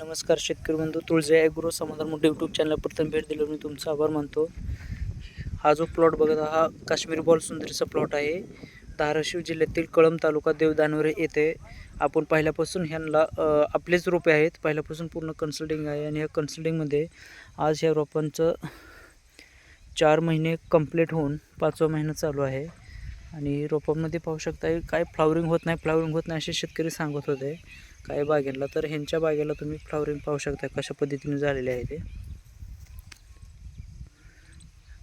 नमस्कार शेतकरी बंधू. तुळजा ॲग्रो समाधान मोठे यूट्यूब चॅनल प्रथम भेट दिल्यावर मी तुमचा आभार मानतो. हा जो प्लॉट बघत हा काश्मीरी बॉल सुंदरीचा प्लॉट आहे. धाराशिव जिल्ह्यातील कळंब तालुका देवदानवरे येथे. आपण पहिल्यापासून ह्यांना आपलेच रोपे आहेत. पहिल्यापासून पूर्ण कन्सल्टिंग आहे आणि या कन्सल्टिंगमध्ये आज ह्या रोपांचं 4 महिने कंप्लीट होऊन 5वा महिना चालू आहे. आणि रोपांमध्ये पाहू शकता काय फ्लावरिंग होत नाही असे शेतकरी सांगत होते काही बागेला. तर ह्यांच्या बागेला तुम्ही फ्लावरिंग पाहू शकता कशा पद्धतीने झालेले आहे ते.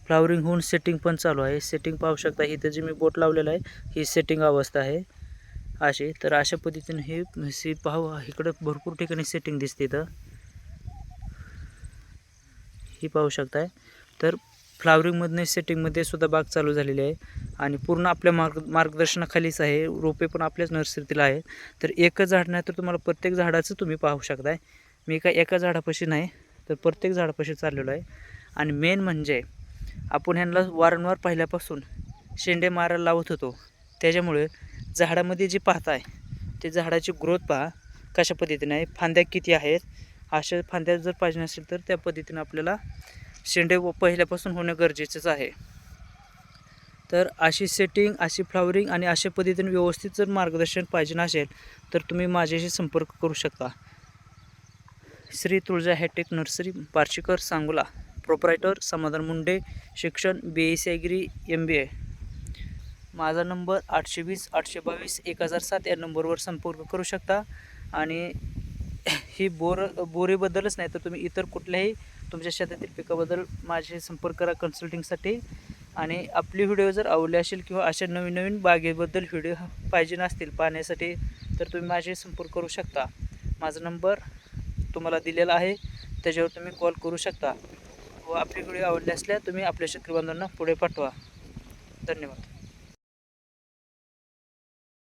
फ्लावरिंग होऊन सेटिंग पण चालू आहे. सेटिंग पाहू शकता इथे जे मी बोट लावलेला आहे ही सेटिंग अवस्था आहे अशी. तर अशा पद्धतीने हे पाहू इकडं भरपूर ठिकाणी सेटिंग दिसते इथं ही पाहू शकताय. तर फ्लावरिंगमधने सेटिंगमध्ये सुद्धा बाग चालू झालेली आहे आणि पूर्ण आपल्या मार्गदर्शनाखालीच आहे. रोपे पण आपल्याच नर्सरीतील आहे. तर एकच झाड नाही तर तुम्हाला प्रत्येक झाडाचं तुम्ही पाहू शकताय. मी काय एका झाडापाशी नाही तर प्रत्येक झाडापाशी चाललेलो आहे. आणि मेन म्हणजे आपण ह्यांना वारंवार पहिल्यापासून शेंडे मारायला लावत होतो. त्याच्यामुळे झाडामध्ये जे पाहताय ते झाडाची ग्रोथ पहा कशा पद्धतीने आहे. फांद्या किती आहेत. अशा फांद्या जर पाहिजे नसेल तर त्या पद्धतीने आपल्याला शेंडे पहिल्यापासून होणं गरजेचंच आहे. तर अशी सेटिंग, अशी फ्लावरिंग आणि अशा पद्धतीने व्यवस्थित जर मार्गदर्शन पाहिजे नसेल तर तुम्ही माझ्याशी संपर्क करू शकता. Shri Tulja hitech nursery, Parshikar, Sangola. Proprietor Samadhan Munde. शिक्षण BSc ॲग्री MBA. माझा नंबर 820 822 1007 या नंबरवर संपर्क करू शकता. आणि ही बोरीबद्दलच नाही तर तुम्ही इतर कुठल्याही तुमच्या शेतातील पिकाबद्दल माझ्याशी संपर्क करा कन्सल्टिंगसाठी. आणि आपली व्हिडिओ जर आवडले असेल किंवा अशा नवीन बागेबद्दल व्हिडिओ पाहिजे नसतील पाहण्यासाठी तर तुम्ही माझ्याशी संपर्क करू शकता. माझा नंबर तुम्हाला दिलेला आहे त्याच्यावर तुम्ही कॉल करू शकता. व आपली व्हिडिओ आवडली असल्यास तुम्ही आपल्या शेतकरी बांधवांना पुढे पाठवा. धन्यवाद.